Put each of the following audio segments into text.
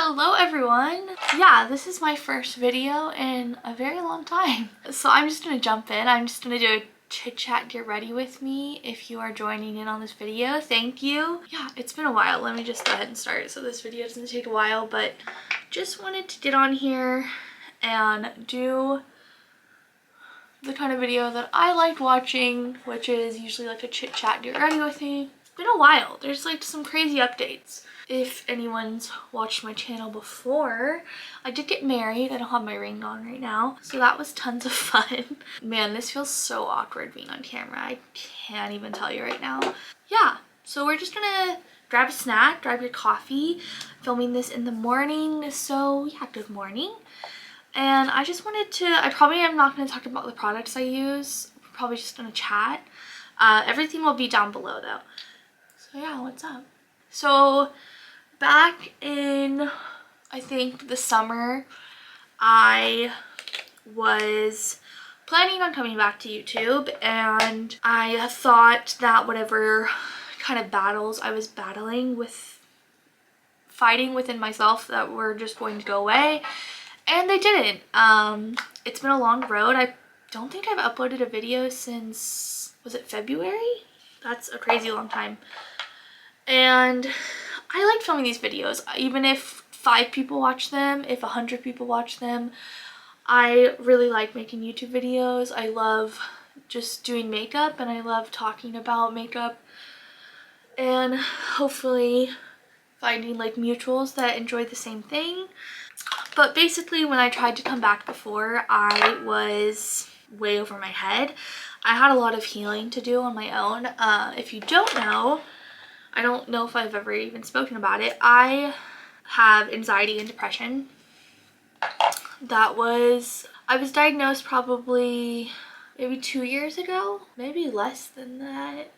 Hello everyone! Yeah, this is my first video in a very long time. So I'm just gonna jump in. I'm just gonna do a chit chat, get ready with me. If you are joining in on this video, thank you. Yeah, it's been a while. Let me just go ahead and start so this video doesn't take a while, but just wanted to get on here and do the kind of video that I liked watching, which is usually like a chit chat, get ready with me. It's been a while. There's like some crazy updates. If anyone's watched my channel before, I did get married. I don't have my ring on right now, so that was tons of fun. Man, this feels so awkward being on camera. I can't even tell you right now. Yeah, so we're just gonna grab a snack, grab your coffee. Filming this in the morning, so yeah, good morning. And I just wanted to, I probably am not going to talk about the products I use. We're probably just going to chat. Everything will be down below though. So yeah, what's up? So back in, I think the summer, I was planning on coming back to YouTube, and I thought that whatever kind of battles I was fighting within myself, that were just going to go away. And they didn't. It's been a long road. I don't think I've uploaded a video since, was it February? That's a crazy long time. And I like filming these videos. Even if 5 people watch them, if 100 people watch them, I really like making YouTube videos. I love just doing makeup, and I love talking about makeup. And hopefully finding like mutuals that enjoy the same thing. But basically, when I tried to come back before, I was way over my head. I had a lot of healing to do on my own. If you don't know, I don't know if I've ever even spoken about it. I have anxiety and depression. I was diagnosed probably maybe 2 years ago, maybe less than that.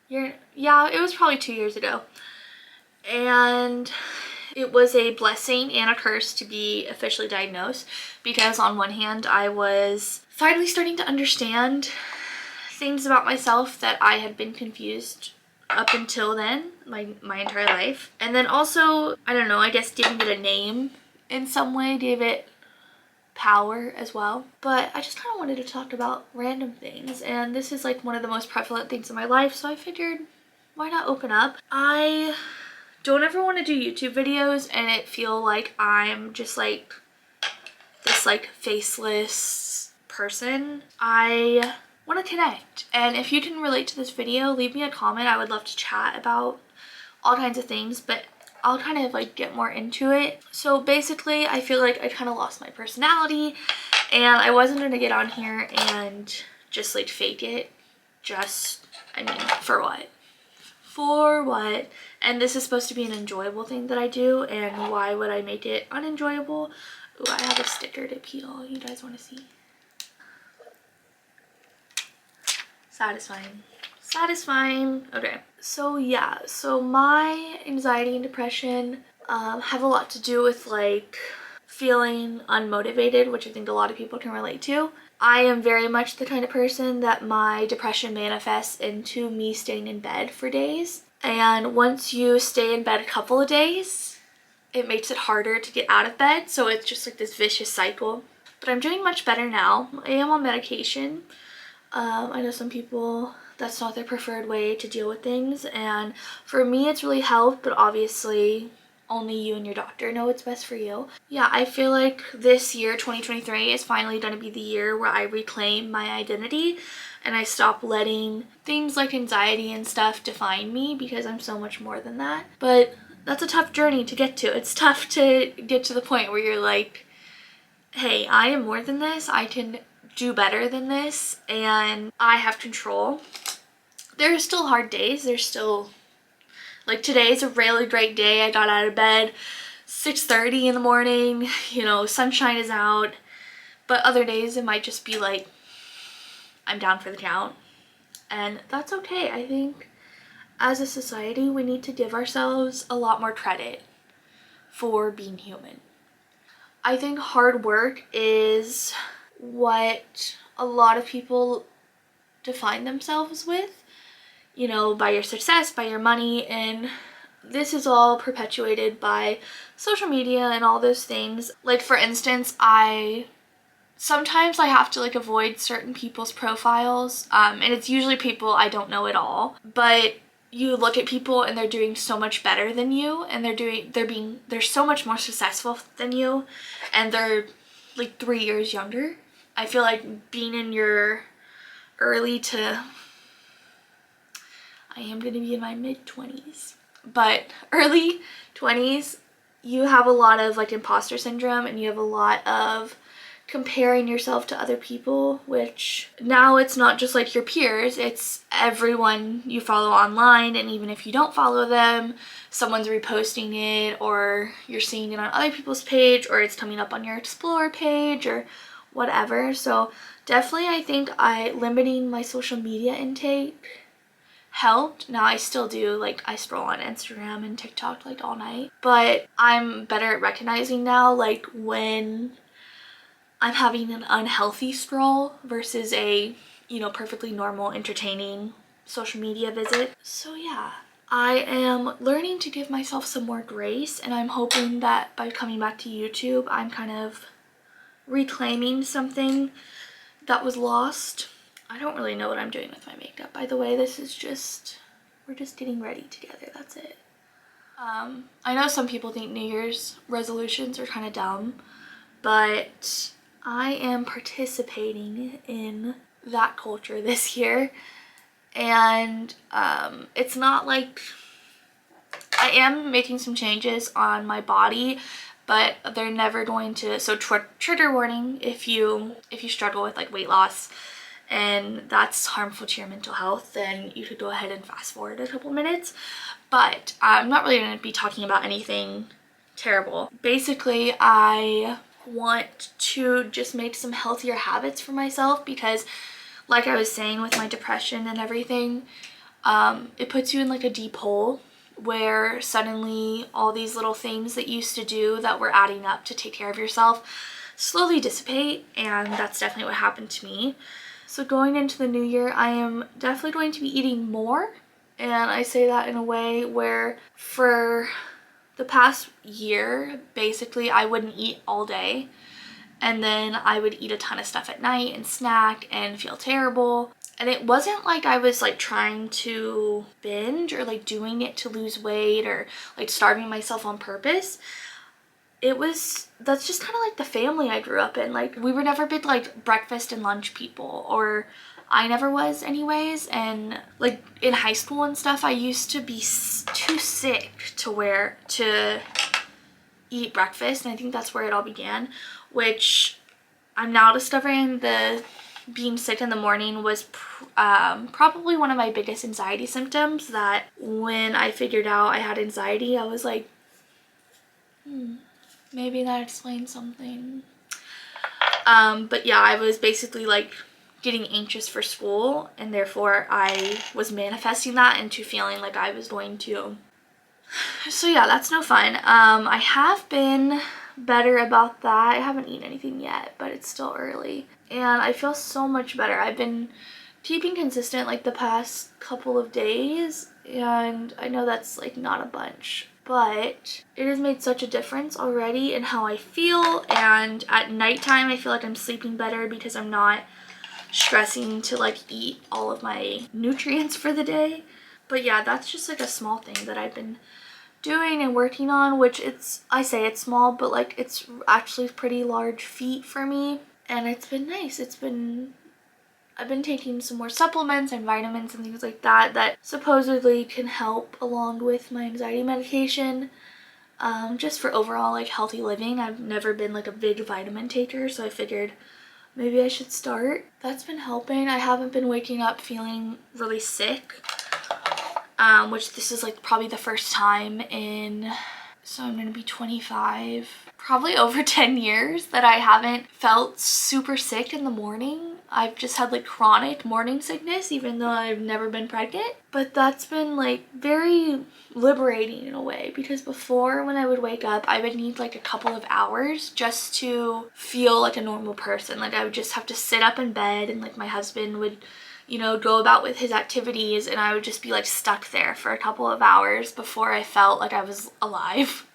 Yeah, it was probably 2 years ago. And it was a blessing and a curse to be officially diagnosed, because on one hand, I was finally starting to understand things about myself that I had been confused up until then, my entire life. And then also, I don't know, I guess giving it a name in some way gave it power as well. But I just kind of wanted to talk about random things, and this is like one of the most prevalent things in my life, so I figured, why not open up? I don't ever want to do YouTube videos and it feel like I'm just like this like faceless person. I want to connect, and if you can relate to this video, leave me a comment. I would love to chat about all kinds of things, but I'll kind of like get more into it. So basically, I feel like I kind of lost my personality, and I wasn't going to get on here and just like fake it. I mean, for what? For what? And this is supposed to be an enjoyable thing that I do, and why would I make it unenjoyable? Ooh, I have a sticker to peel. You guys want to see? Satisfying. Satisfying. Okay. So yeah, so my anxiety and depression have a lot to do with like feeling unmotivated, which I think a lot of people can relate to. I am very much the kind of person that my depression manifests into me staying in bed for days. And once you stay in bed a couple of days, it makes it harder to get out of bed. So it's just like this vicious cycle. But I'm doing much better now. I am on medication. I know some people, that's not their preferred way to deal with things. And for me, it's really helped, but obviously only you and your doctor know what's best for you. Yeah, I feel like this year, 2023, is finally going to be the year where I reclaim my identity and I stop letting things like anxiety and stuff define me, because I'm so much more than that. But that's a tough journey to get to. It's tough to get to the point where you're like, hey, I am more than this. I can do better than this, and I have control. There are still hard days. There's still, like, today's a really great day. I got out of bed 6:30 in the morning, you know, sunshine is out. But other days it might just be like, I'm down for the count. And that's okay. I think as a society, we need to give ourselves a lot more credit for being human. I think hard work is what a lot of people define themselves with, you know, by your success, by your money, and this is all perpetuated by social media and all those things. Like, for instance, sometimes I have to like avoid certain people's profiles, and it's usually people I don't know at all, but you look at people and they're doing so much better than you, and they're so much more successful than you, and they're like 3 years younger. I feel like being in your I am going to be in my mid-20s, but early 20s, you have a lot of like imposter syndrome, and you have a lot of comparing yourself to other people, which now it's not just like your peers, it's everyone you follow online, and even if you don't follow them, someone's reposting it, or you're seeing it on other people's page, or it's coming up on your explore page or whatever. So definitely I think limiting my social media intake helped. Now I still do, like, I scroll on Instagram and TikTok like all night, but I'm better at recognizing now like when I'm having an unhealthy scroll versus a, you know, perfectly normal, entertaining social media visit. So yeah, I am learning to give myself some more grace, and I'm hoping that by coming back to YouTube, I'm kind of reclaiming something that was lost. I don't really know what I'm doing with my makeup, by the way. This is just, we're just getting ready together, that's it. I know some people think New Year's resolutions are kind of dumb, but I am participating in that culture this year, and it's not like, I am making some changes on my body, but they're never going to, so trigger warning if you struggle with like weight loss and that's harmful to your mental health, then you could go ahead and fast forward a couple minutes. But I'm not really going to be talking about anything terrible. Basically, I want to just make some healthier habits for myself, because like I was saying with my depression and everything, it puts you in like a deep hole where suddenly all these little things that you used to do that were adding up to take care of yourself slowly dissipate, and that's definitely what happened to me. So going into the new year, I am definitely going to be eating more, and I say that in a way where for the past year, basically, I wouldn't eat all day, and then I would eat a ton of stuff at night and snack and feel terrible. And it wasn't like I was like trying to binge or like doing it to lose weight or like starving myself on purpose. That's just kind of like the family I grew up in. Like, we were never big like breakfast and lunch people, or I never was anyways. And like in high school and stuff, I used to be too sick to eat breakfast, and I think that's where it all began, which I'm now discovering being sick in the morning was probably one of my biggest anxiety symptoms. That when I figured out I had anxiety, I was like, maybe that explains something. But yeah, I was basically like getting anxious for school, and therefore I was manifesting that into feeling like I was going to. So yeah, that's no fun. I have been better about that. I haven't eaten anything yet, but it's still early, and I feel so much better. I've been keeping consistent like the past couple of days, and I know that's like not a bunch, but it has made such a difference already in how I feel. And at nighttime, I feel like I'm sleeping better because I'm not stressing to like eat all of my nutrients for the day. But yeah, that's just like a small thing that I've been doing and working on, which I say it's small, but like it's actually a pretty large feat for me, and it's been nice. I've been taking some more supplements and vitamins and things like that supposedly can help along with my anxiety medication, just for overall like healthy living. I've never been like a big vitamin taker, so I figured maybe I should start. That's been helping. I haven't been waking up feeling really sick, which this is like probably the first time in, so I'm gonna be 25, probably over 10 years that I haven't felt super sick in the morning. I've just had like chronic morning sickness, even though I've never been pregnant. But that's been like very liberating in a way, because before, when I would wake up, I would need like a couple of hours just to feel like a normal person. Like I would just have to sit up in bed, and like my husband would, you know, go about with his activities, and I would just be like stuck there for a couple of hours before I felt like I was alive.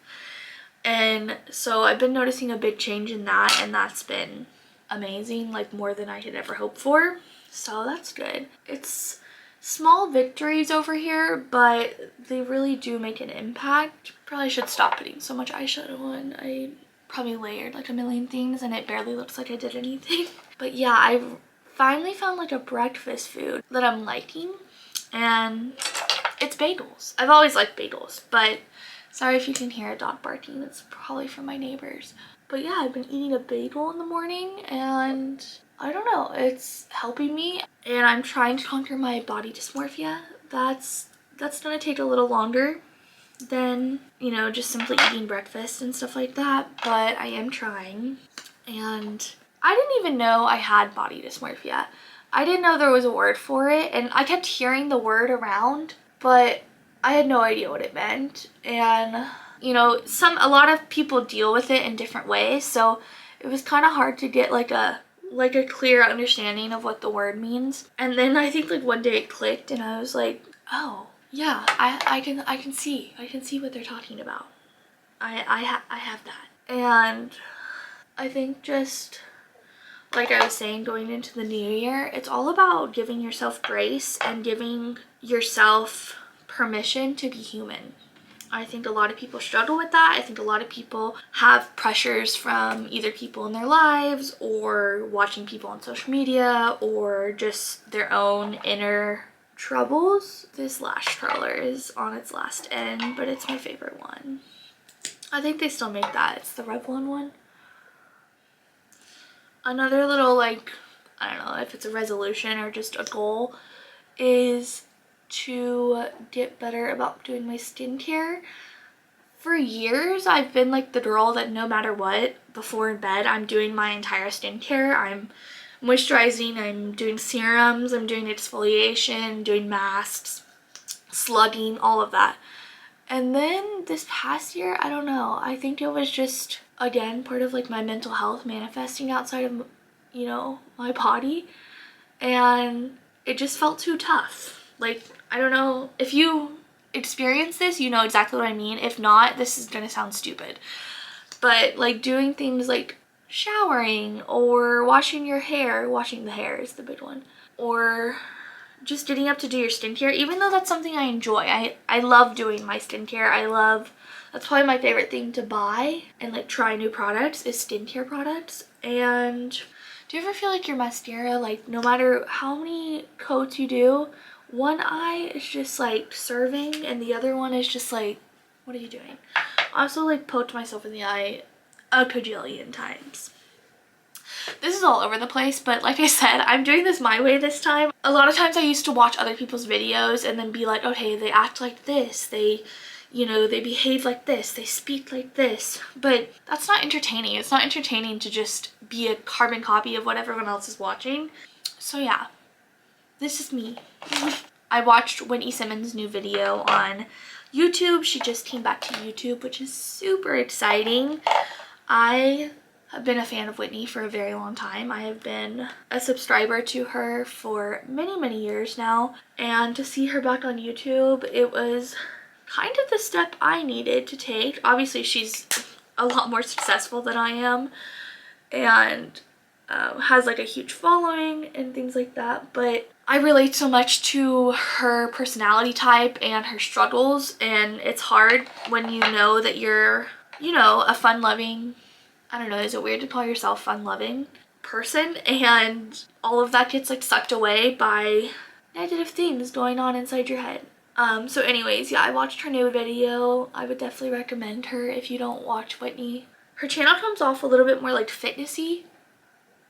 And so I've been noticing a big change in that, and that's been amazing, like more than I could ever hope for. So that's good. It's small victories over here, but they really do make an impact. Probably should stop putting so much eyeshadow on. I probably layered like a million things and it barely looks like I did anything. But yeah, I've finally found like a breakfast food that I'm liking, and it's bagels. I've always liked bagels, but sorry if you can hear a dog barking. It's probably from my neighbors. But yeah, I've been eating a bagel in the morning, and I don't know, it's helping me, and I'm trying to conquer my body dysmorphia. That's gonna take a little longer than, you know, just simply eating breakfast and stuff like that, but I am trying. And I didn't even know I had body dysmorphia. I didn't know there was a word for it, and I kept hearing the word around, but I had no idea what it meant. And you know, a lot of people deal with it in different ways, so it was kind of hard to get like a clear understanding of what the word means. And then I think like one day it clicked, and I was like, oh yeah, I can see what they're talking about. I have that. And I think, just like I was saying, going into the new year, it's all about giving yourself grace and giving yourself permission to be human. I think a lot of people struggle with that. I think a lot of people have pressures from either people in their lives, or watching people on social media, or just their own inner troubles. This lash curler is on its last end, but it's my favorite one. I think they still make that. It's the Revlon one. Another little, like, I don't know if it's a resolution or just a goal, is to get better about doing my skincare. For years, I've been like the girl that no matter what, before in bed, I'm doing my entire skincare. I'm moisturizing, I'm doing serums, I'm doing exfoliation, doing masks, slugging, all of that. And then this past year, I don't know, I think it was just, again, part of like my mental health manifesting outside of, you know, my body, and it just felt too tough. Like, I don't know, if you experience this, you know exactly what I mean. If not, this is gonna sound stupid, but like doing things like showering or washing your hair, washing the hair is the big one, or just getting up to do your skincare, even though that's something I enjoy. I love doing my skincare. That's probably my favorite thing to buy and like try new products, is skincare products. And do you ever feel like your mascara, like no matter how many coats you do, one eye is just like serving and the other one is just like, what are you doing? I also like poked myself in the eye a cajillion times. This is all over the place, but like I said, I'm doing this my way this time. A lot of times I used to watch other people's videos and then be like, okay, they act like this, they, you know, they behave like this, they speak like this, but that's not entertaining. It's not entertaining to just be a carbon copy of what everyone else is watching. So yeah, this is me. I watched Whitney Simmons' new video on YouTube. She just came back to YouTube, which is super exciting. I have been a fan of Whitney for a very long time. I have been a subscriber to her for many, many years now, and to see her back on YouTube, it was kind of the step I needed to take. Obviously, she's a lot more successful than I am, and has like a huge following and things like that, but I relate so much to her personality type and her struggles, and it's hard when you know that you're, you know, a fun-loving, I don't know, is it weird to call yourself fun-loving person, and all of that gets like sucked away by negative things going on inside your head. So anyways, yeah, I watched her new video. I would definitely recommend her if you don't watch Whitney. Her channel comes off a little bit more like fitnessy,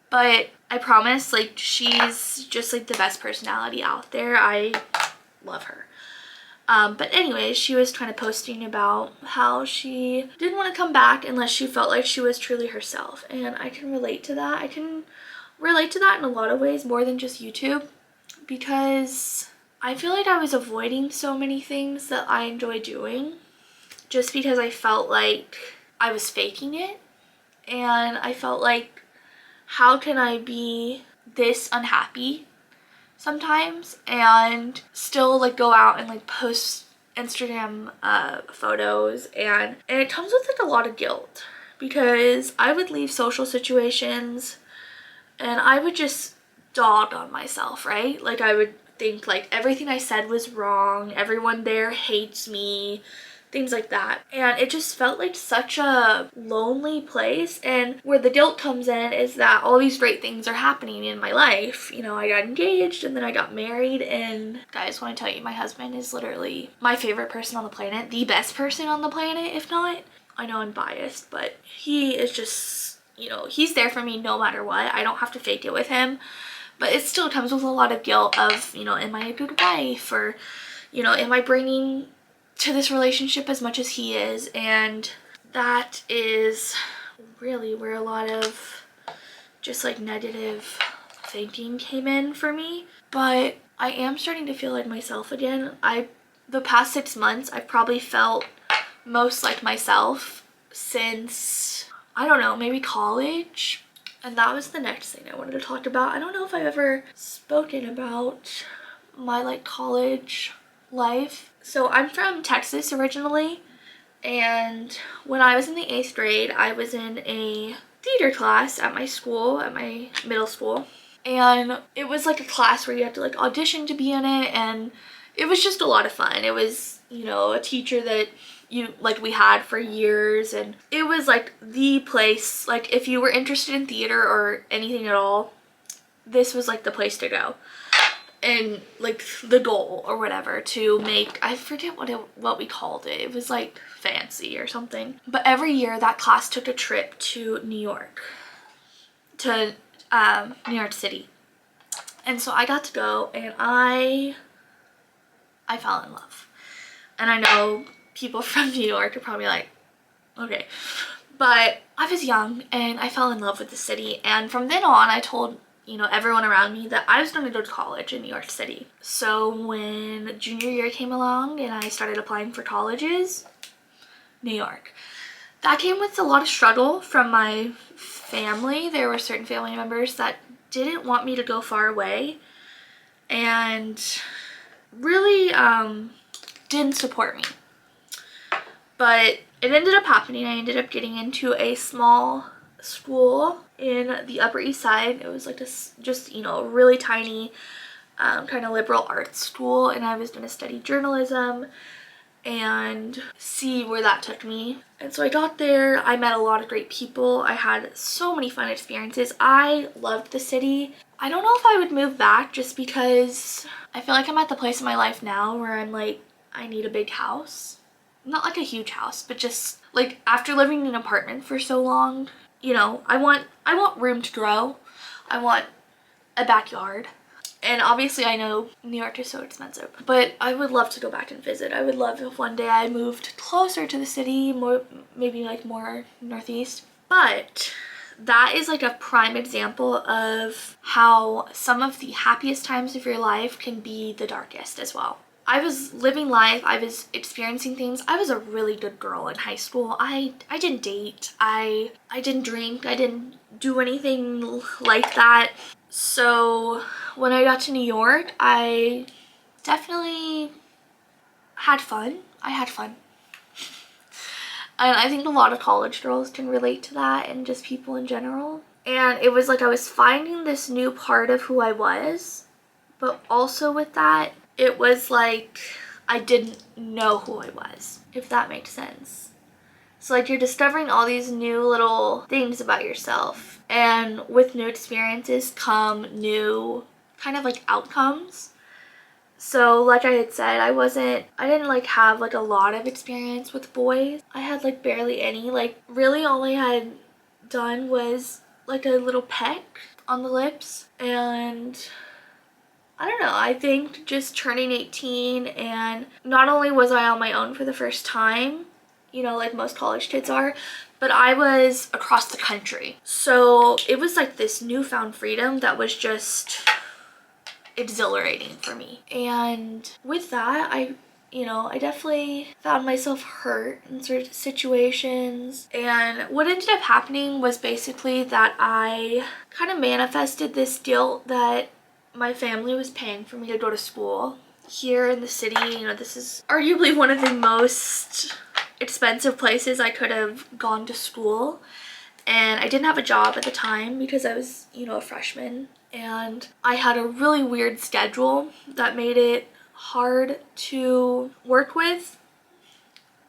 but I promise, like, she's just like the best personality out there. I love her. But anyways, she was kind of posting about how she didn't want to come back unless she felt like she was truly herself, and I can relate to that. I can relate to that in a lot of ways, more than just YouTube, because I feel like I was avoiding so many things that I enjoy doing just because I felt like I was faking it, and I felt like, how can I be this unhappy sometimes and still like go out and like post Instagram photos, and it comes with like a lot of guilt because I would leave social situations and I would just dog on myself, right? Like I would think like everything I said was wrong, everyone there hates me, things like that. And it just felt like such a lonely place. And where the guilt comes in is that all these great things are happening in my life. You know, I got engaged and then I got married, and guys, want to tell you, my husband is literally my favorite person on the planet, the best person on the planet, if not. I know I'm biased, but he is just, you know, he's there for me no matter what. I don't have to fake it with him. But it still comes with a lot of guilt of, you know, am I a good wife? Or, you know, am I bringing to this relationship as much as he is? And that is really where a lot of just like negative thinking came in for me. But I am starting to feel like myself again. The past 6 months, I've probably felt most like myself since, I don't know, maybe college. And that was the next thing I wanted to talk about. I don't know if I've ever spoken about my like college life. So I'm from Texas originally, and when I was in the 8th grade, I was in a theater class at my school, at my middle school. And it was like a class where you had to like audition to be in it, and it was just a lot of fun. It was, you know, a teacher that we had for years, and it was like the place, like if you were interested in theater or anything at all, this was like the place to go. And like the goal or whatever to make, I forget what we called it. It was like fancy or something. But every year that class took a trip to New York, to New York City. And so I got to go, and I fell in love. And I know people from New York are probably like, okay. But I was young and I fell in love with the city. And from then on, I told, you know, everyone around me that I was going to go to college in New York City. So when junior year came along and I started applying for colleges, New York. That came with a lot of struggle from my family. There were certain family members that didn't want me to go far away and really didn't support me. But it ended up happening. I ended up getting into a small school in the Upper East Side. It was like just, you know, a really tiny kind of liberal arts school, and I was going to study journalism and see where that took me. And so I got there. I met a lot of great people. I had so many fun experiences. I loved the city. I don't know if I would move back just because I feel like I'm at the place in my life now where I'm like, I need a big house. Not like a huge house, but just like after living in an apartment for so long, you know, I want room to grow. I want a backyard. And obviously I know New York is so expensive, but I would love to go back and visit. I would love if one day I moved closer to the city, maybe like more northeast. But that is like a prime example of how some of the happiest times of your life can be the darkest as well. I was living life, I was experiencing things. I was a really good girl in high school. I didn't date, I didn't drink, I didn't do anything like that. So when I got to New York, I definitely had fun. I had fun. And I think a lot of college girls can relate to that, and just people in general. And it was like I was finding this new part of who I was, but also with that, it was like I didn't know who I was, if that makes sense. So like you're discovering all these new little things about yourself, and with new experiences come new kind of like outcomes. So like I had said, I didn't like have like a lot of experience with boys. I had like barely any. Like really all I had done was like a little peck on the lips, and I don't know, I think just turning 18, and not only was I on my own for the first time, you know, like most college kids are, but I was across the country. So it was like this newfound freedom that was just exhilarating for me. And with that, I definitely found myself hurt in certain situations. And what ended up happening was basically that I kind of manifested this guilt that my family was paying for me to go to school here in the city. You know, this is arguably one of the most expensive places I could have gone to school. And I didn't have a job at the time because I was, you know, a freshman. And I had a really weird schedule that made it hard to work with.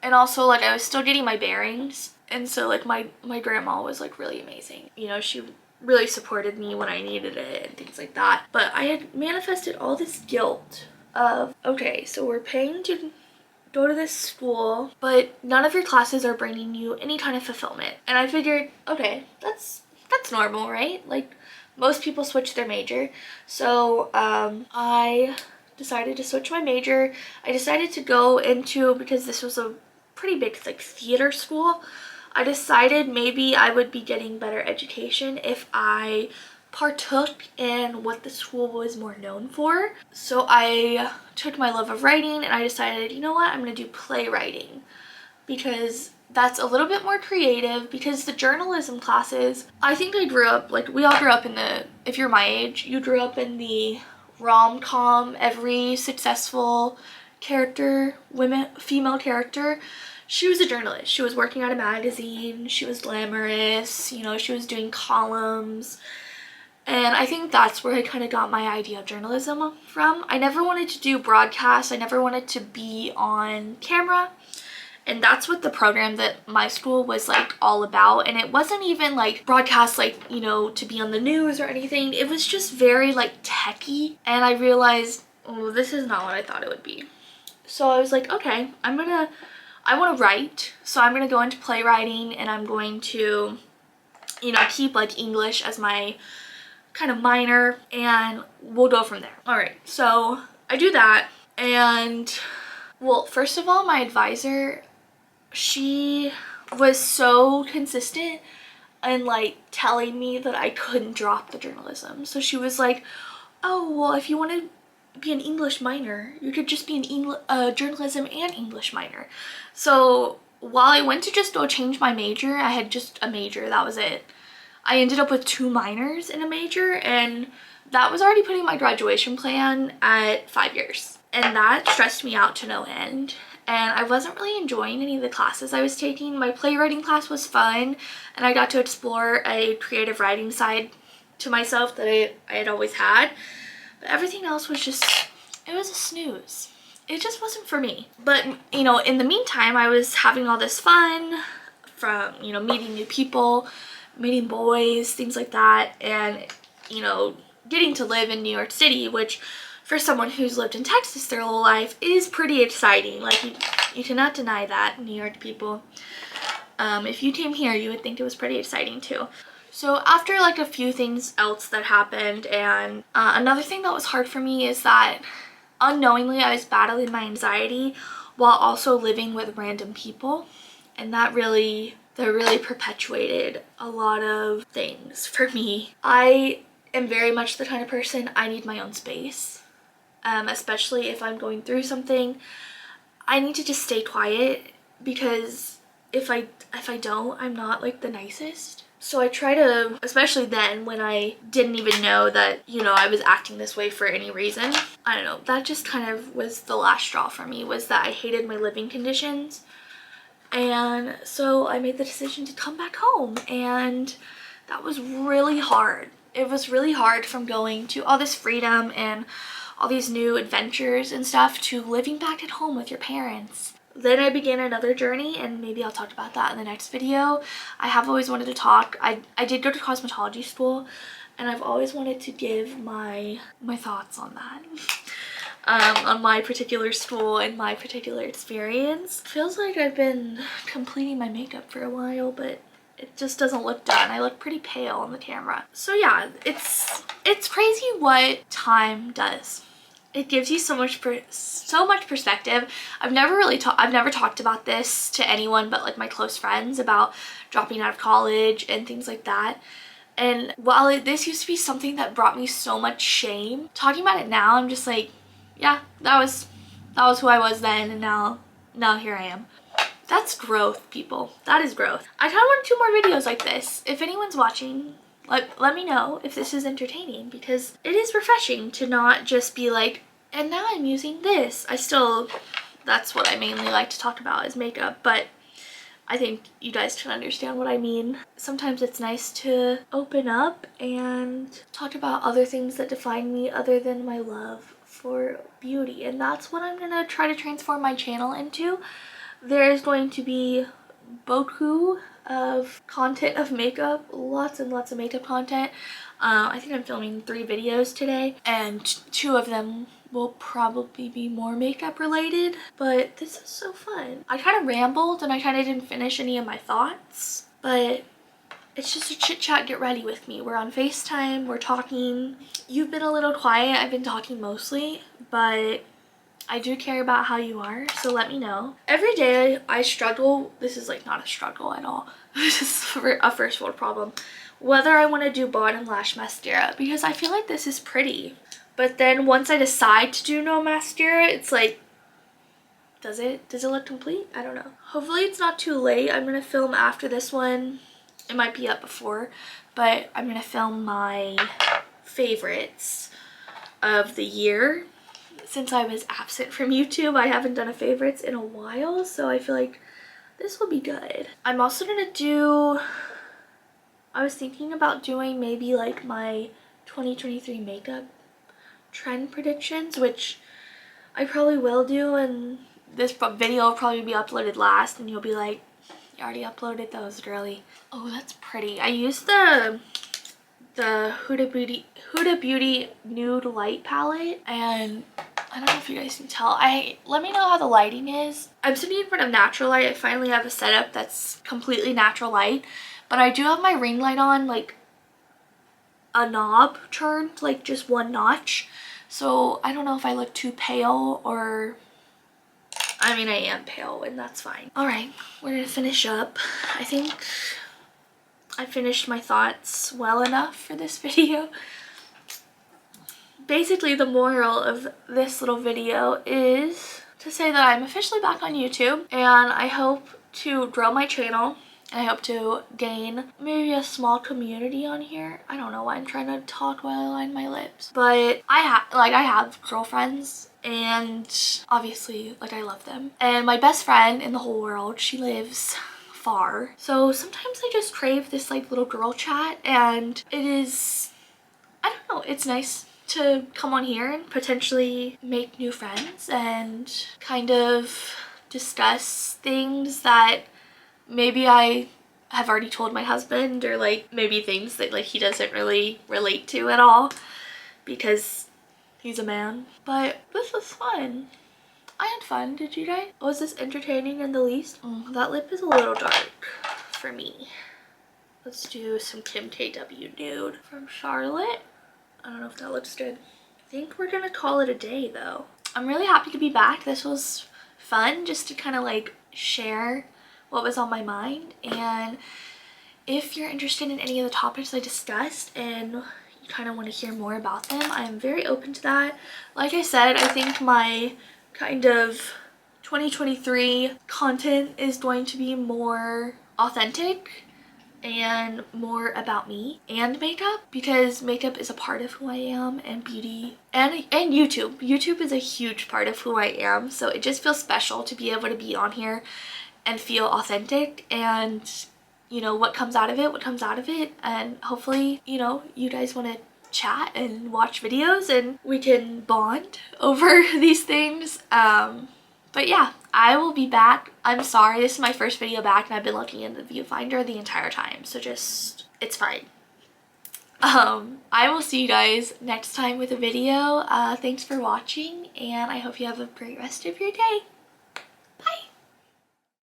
And also, like, I was still getting my bearings. And so, like, my grandma was, like, really amazing. You know, she really supported me when I needed it and things like that. But I had manifested all this guilt of, okay, so we're paying to go to this school, but none of your classes are bringing you any kind of fulfillment. And I figured, okay, that's normal, right? Like, most people switch their major. So I decided to switch my major. I decided to go into, because this was a pretty big, like, theater school, I decided maybe I would be getting better education if I partook in what the school was more known for. So I took my love of writing and I decided, you know what, I'm gonna do playwriting, because that's a little bit more creative. Because the journalism classes, I think I grew up, like, we all grew up in the, if you're my age, you grew up in the rom-com. Every successful character, female character, she was a journalist. She was working at a magazine, she was glamorous, you know, she was doing columns. And I think that's where I kind of got my idea of journalism from. I never wanted to do broadcast. I never wanted to be on camera. And that's what the program that my school was, like, all about. And it wasn't even, like, broadcast, like, you know, to be on the news or anything. It was just very, like, techy. And I realized, oh, this is not what I thought it would be. So I was like, okay, I want to write. So I'm going to go into playwriting, and I'm going to, you know, keep, like, English as my kind of minor, and we'll go from there. All right, so I do that. And, well, first of all, my advisor, she was so consistent in, like, telling me that I couldn't drop the journalism. So she was like, oh, well, if you want to be an English minor, you could just be an journalism and English minor. So while I went to just go change my major, I had just a major, that was it. I ended up with 2 minors in a major, and that was already putting my graduation plan at 5 years. And that stressed me out to no end. And I wasn't really enjoying any of the classes I was taking. My playwriting class was fun, and I got to explore a creative writing side to myself that I had always had. But everything else was just, it was a snooze. It just wasn't for me. But, you know, in the meantime, I was having all this fun from, you know, meeting new people, meeting boys, things like that, and, you know, getting to live in New York City, which for someone who's lived in Texas their whole life is pretty exciting. Like, you cannot deny that, New York people. If you came here, you would think it was pretty exciting too. So after, like, a few things else that happened, and another thing that was hard for me is that unknowingly I was battling my anxiety while also living with random people, and that really perpetuated a lot of things for me. I am very much the kind of person, I need my own space, especially if I'm going through something. I need to just stay quiet, because if I don't, I'm not, like, the nicest. So I try to, especially then when I didn't even know that, you know, I was acting this way for any reason. I don't know, that just kind of was the last straw for me, was that I hated my living conditions. And so I made the decision to come back home, and that was really hard. It was really hard from going to all this freedom and all these new adventures and stuff to living back at home with your parents. Then I began another journey, and maybe I'll talk about that in the next video. I have always wanted to talk. I did go to cosmetology school, and I've always wanted to give my thoughts on that. On my particular school and my particular experience. Feels like I've been completing my makeup for a while, but it just doesn't look done. I look pretty pale on the camera. So yeah, it's crazy what time does. It gives you so much perspective. I've never talked about this to anyone but, like, my close friends, about dropping out of college and things like that. And while this used to be something that brought me so much shame, talking about it now, I'm just like, yeah, that was who I was then, and now here I am. That's growth, people. That is growth. I kind of want to do more videos like this. If anyone's watching, let me know if this is entertaining, because it is refreshing to not just be like, and now I'm using this. That's what I mainly like to talk about is makeup, but I think you guys can understand what I mean. Sometimes it's nice to open up and talk about other things that define me other than my love for beauty, and that's what I'm gonna try to transform my channel into. There is going to be boku of content of makeup, lots and lots of makeup content. I think I'm filming 3 videos today, and 2 of them will probably be more makeup related, but this is so fun. I kind of rambled and I kind of didn't finish any of my thoughts, but it's just a chit chat, get ready with me. We're on FaceTime, we're talking. You've been a little quiet, I've been talking mostly, but I do care about how you are, so let me know. Every day I struggle, this is like not a struggle at all, this is a first world problem, whether I want to do bottom lash mascara, because I feel like this is pretty. But then once I decide to do no mascara, it's like, does it look complete? I don't know. Hopefully it's not too late. I'm gonna film after this one. It might be up before, but I'm gonna film my favorites of the year. Since I was absent from YouTube, I haven't done a favorites in a while, so I feel like this will be good. I'm also gonna do, I was thinking about doing maybe like my 2023 makeup trend predictions, which I probably will do, and this video will probably be uploaded last and you'll be like, you already uploaded those, girly. Oh, that's pretty. I used the Huda Beauty Nude Light palette, and I don't know if you guys can tell. Let me know how the lighting is. I'm sitting in front of natural light. I finally have a setup that's completely natural light, but I do have my ring light on, like a knob turned, like just one notch, so I don't know if I look too pale, or I mean I am pale and that's fine. All right, we're gonna finish up. I think I finished my thoughts well enough for this video. Basically the moral of this little video is to say that I'm officially back on YouTube, and I hope to grow my channel. I hope to gain maybe a small community on here. I don't know why I'm trying to talk while I line my lips. But I have girlfriends, and obviously like I love them. And my best friend in the whole world, she lives far. So sometimes I just crave this like little girl chat, and it is, I don't know, it's nice to come on here and potentially make new friends and kind of discuss things that maybe I have already told my husband, or like maybe things that like he doesn't really relate to at all because he's a man. But this was fun. I had fun. Did you guys? Was this entertaining in the least? That lip is a little dark for me. Let's do some Kim KW Nude from Charlotte. I don't know if that looks good. I think we're gonna call it a day though. I'm really happy to be back. This was fun just to kind of like share what was on my mind, and if you're interested in any of the topics I discussed and you kind of want to hear more about them, I'm very open to that. Like I said, I think my kind of 2023 content is going to be more authentic and more about me and makeup, because makeup is a part of who I am, and beauty and YouTube. YouTube is a huge part of who I am, so it just feels special to be able to be on here and feel authentic, and you know, what comes out of it, and hopefully, you know, you guys want to chat and watch videos and we can bond over these things. But yeah, I will be back. I'm sorry, this is my first video back and I've been looking in the viewfinder the entire time, so just, it's fine. I will see you guys next time with a video. Thanks for watching, and I hope you have a great rest of your day.